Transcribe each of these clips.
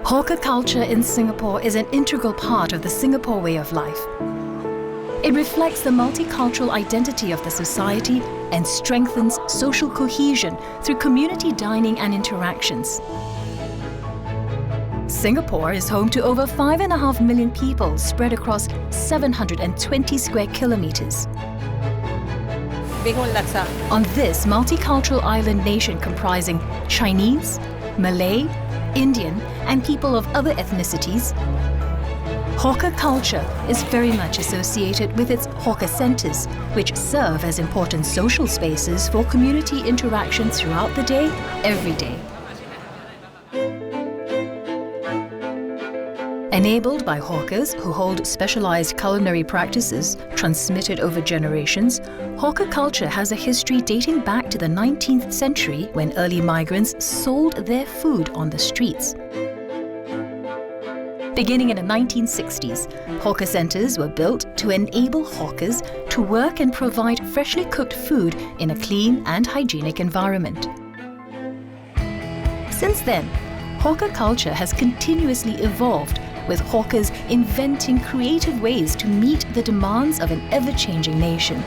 Hawker culture in Singapore is an integral part of the Singapore way of life. It reflects the multicultural identity of the society and strengthens social cohesion through community dining and interactions. Singapore is home to over 5.5 million people spread across 720 square kilometers. On this multicultural island nation comprising Chinese, Malay, Indian and people of other ethnicities, hawker culture is very much associated with its hawker centres, which serve as important social spaces for community interaction throughout the day, every day. Enabled by hawkers who hold specialised culinary practices transmitted over generations, hawker culture has a history dating back to the 19th century when early migrants sold their food on the streets. Beginning in the 1960s, hawker centres were built to enable hawkers to work and provide freshly cooked food in a clean and hygienic environment. Since then, hawker culture has continuously evolved, with hawkers inventing creative ways to meet the demands of an ever-changing nation.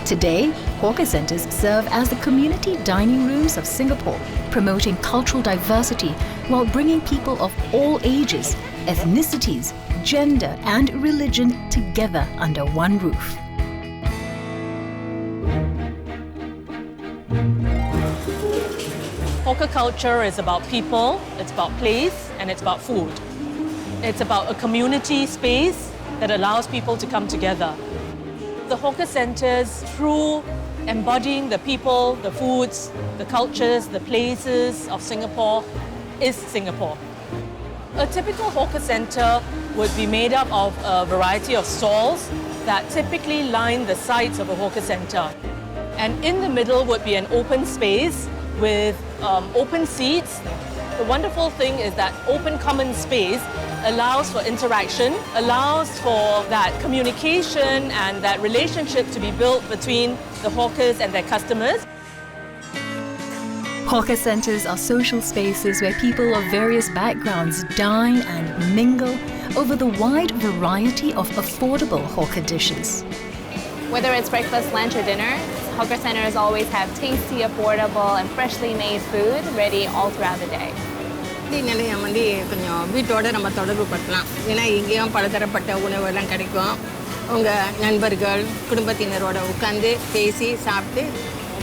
Today, hawker centres serve as the community dining rooms of Singapore, promoting cultural diversity while bringing people of all ages, ethnicities, gender and religion together under one roof. Hawker culture is about people, it's about place, and it's about food. It's about a community space that allows people to come together. The hawker centres, through embodying the people, the foods, the cultures, the places of Singapore, is Singapore. A typical hawker centre would be made up of a variety of stalls that typically line the sides of a hawker centre. And in the middle would be an open space with open seats. The wonderful thing is that open common space allows for interaction, allows for that communication and that relationship to be built between the hawkers and their customers. Hawker centres are social spaces where people of various backgrounds dine and mingle over the wide variety of affordable hawker dishes. Whether it's breakfast, lunch or dinner, hawker centers always have tasty, affordable and freshly made food ready all throughout the day. வீட்டோட நம்ம தொடர்பு படுத்தலாம். ஏன்னா இங்கேயும் பலதரப்பட்ட உணவுலாம் கிடைக்கும். உங்க நண்பர்கள், குடும்பத்தினரோட உட்கார்ந்து பேசி சாப்பிட்டு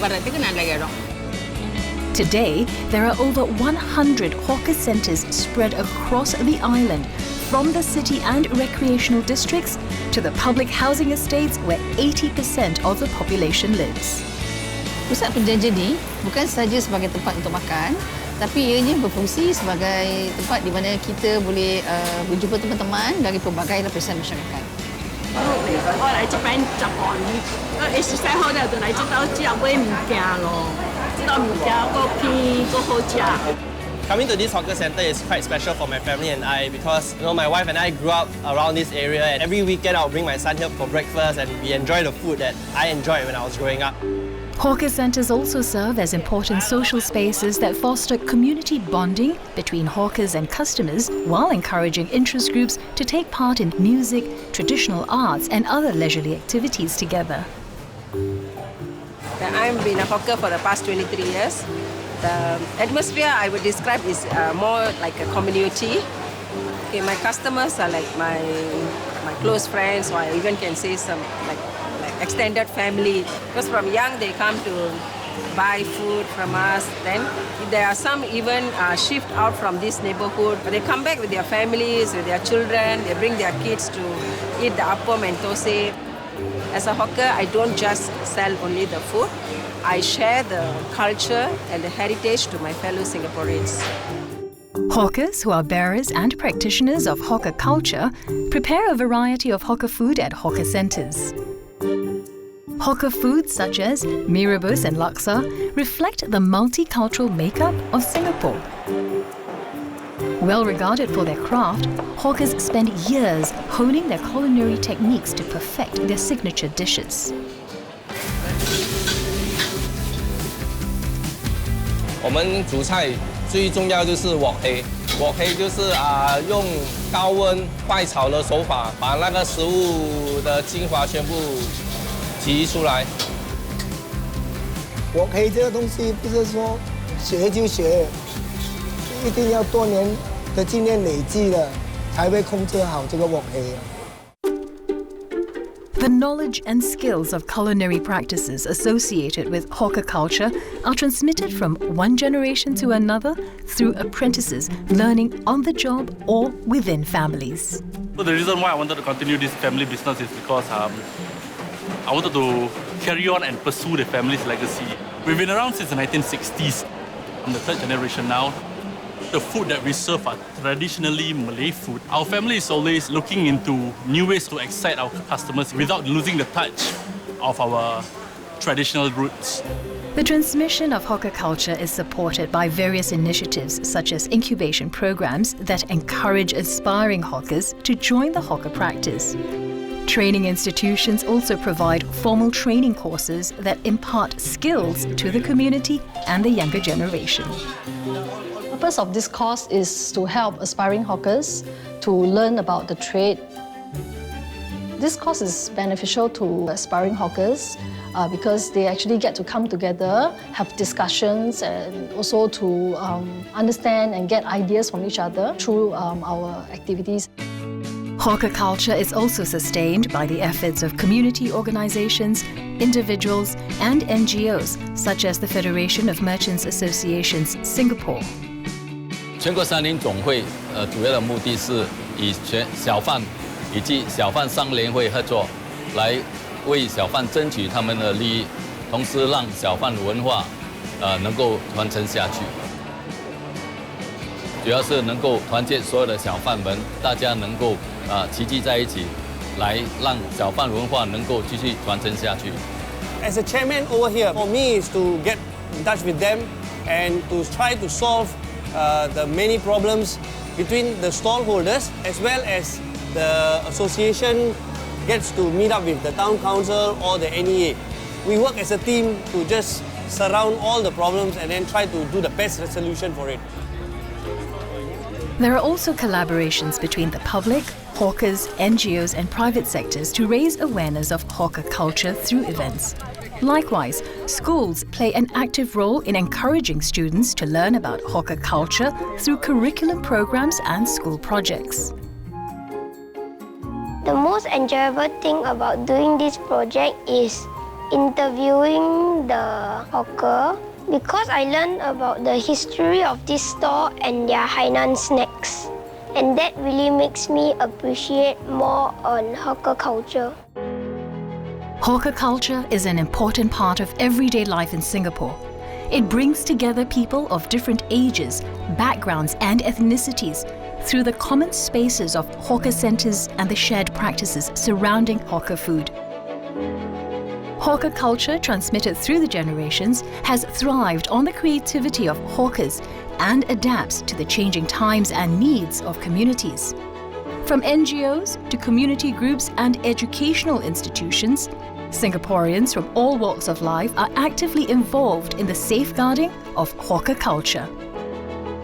வர்றதுக்கு நல்ல இடம். Today, there are over 100 hawker centres spread across the island, from the city and recreational districts to the public housing estates where 80% of the population lives. Pusat perbelanjaan ni bukan sahaja sebagai tempat untuk makan, tapi ianya berfungsi sebagai tempat di mana kita boleh berjumpa teman-teman dari pelbagai lapisan masyarakat. 我嚟這邊10韓，誒細號咧就嚟這度只有買物件咯，這度物件個便個好食。 Coming to this hawker centre is quite special for my family and I because my wife and I grew up around this area and every weekend I'll bring my son here for breakfast and we enjoy the food that I enjoyed when I was growing up. Hawker centres also serve as important social spaces that foster community bonding between hawkers and customers while encouraging interest groups to take part in music, traditional arts and other leisurely activities together. I've been a hawker for the past 23 years. The atmosphere I would describe is more like a community. Okay, my customers are like my close friends, or I even can say some like extended family. Because from young they come to buy food from us. Then there are some even shift out from this neighborhood. They come back with their families, with their children. They bring their kids to eat the appam and thosai. As a hawker, I don't just sell only the food. I share the culture and the heritage to my fellow Singaporeans. Hawkers, who are bearers and practitioners of hawker culture, prepare a variety of hawker food at hawker centres. Hawker foods such as mee rebus and laksa reflect the multicultural makeup of Singapore. Well regarded for their craft, hawkers spend years honing their culinary techniques to perfect their signature dishes. 我们煮菜最重要就是鑊氣，我可以就是用高温快炒的手法，把那个食物的精华全部提出来。我可以这个东西不是说学就学，一定要多年的经验累积了，才会控制好这个鑊氣。The knowledge and skills of culinary practices associated with Hawker culture are transmitted from one generation to another through apprentices learning on the job or within families. So the reason why I wanted to continue this family business is because I wanted to carry on and pursue the family's legacy. We've been around since the 1960s. I'm the third generation now. The food that we serve are traditionally Malay food. Our family is always looking into new ways to excite our customers without losing the touch of our traditional roots. The transmission of hawker culture is supported by various initiatives such as incubation programs that encourage aspiring hawkers to join the hawker practice. Training institutions also provide formal training courses that impart skills to the community and the younger generation. The purpose of this course is to help aspiring hawkers to learn about the trade. This course is beneficial to aspiring hawkers because they actually get to come together, have discussions, and also to understand and get ideas from each other through our activities. Hawker culture is also sustained by the efforts of community organizations, individuals, and NGOs, such as the Federation of Merchants Associations Singapore. 全国餐饮总会主要的目的是与小贩以及小贩商联会合作，来为小贩争取他们的利益，同时让小贩文化能够传承下去。主要是能够团结所有的小贩们，大家能够齐聚在一起，来让小贩文化能够继续传承下去。As a chairman over here, for me is to get in touch with them and to try to solve the many problems between the stallholders as well as the association gets to meet up with the town council or the NEA. We work as a team to just surround all the problems and then try to do the best solution for it. There are also collaborations between the public, hawkers, NGOs and private sectors to raise awareness of hawker culture through events. Likewise, schools play an active role in encouraging students to learn about hawker culture through curriculum programs and school projects. The most enjoyable thing about doing this project is interviewing the hawker because I learned about the history of this store and their Hainan snacks. And that really makes me appreciate more on hawker culture. Hawker culture is an important part of everyday life in Singapore. It brings together people of different ages, backgrounds and ethnicities through the common spaces of hawker centres and the shared practices surrounding hawker food. Hawker culture, transmitted through the generations, has thrived on the creativity of hawkers and adapts to the changing times and needs of communities. From NGOs to community groups and educational institutions, Singaporeans from all walks of life are actively involved in the safeguarding of hawker culture.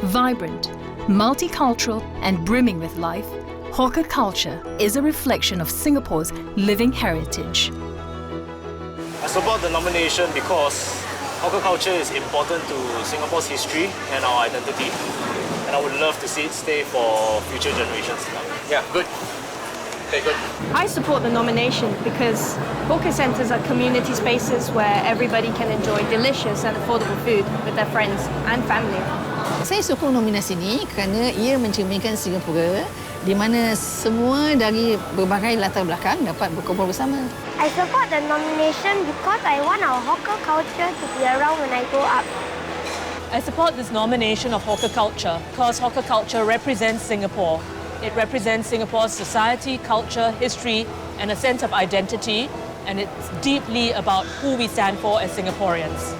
Vibrant, multicultural and brimming with life, hawker culture is a reflection of Singapore's living heritage. I support the nomination because hawker culture is important to Singapore's history and our identity, and I would love to see it stay for future generations. Yeah, good. Okay, good. I support the nomination because hawker centres are community spaces where everybody can enjoy delicious and affordable food with their friends and family. Saya sokong nominasi ini kerana ia mencerminkan Singapura di mana semua dari berbagai latar belakang dapat berkumpul bersama. I support the nomination because I want our hawker culture to be around when I grow up. I support this nomination of hawker culture because hawker culture represents Singapore. It represents Singapore's society, culture, history, and a sense of identity, and it's deeply about who we stand for as Singaporeans.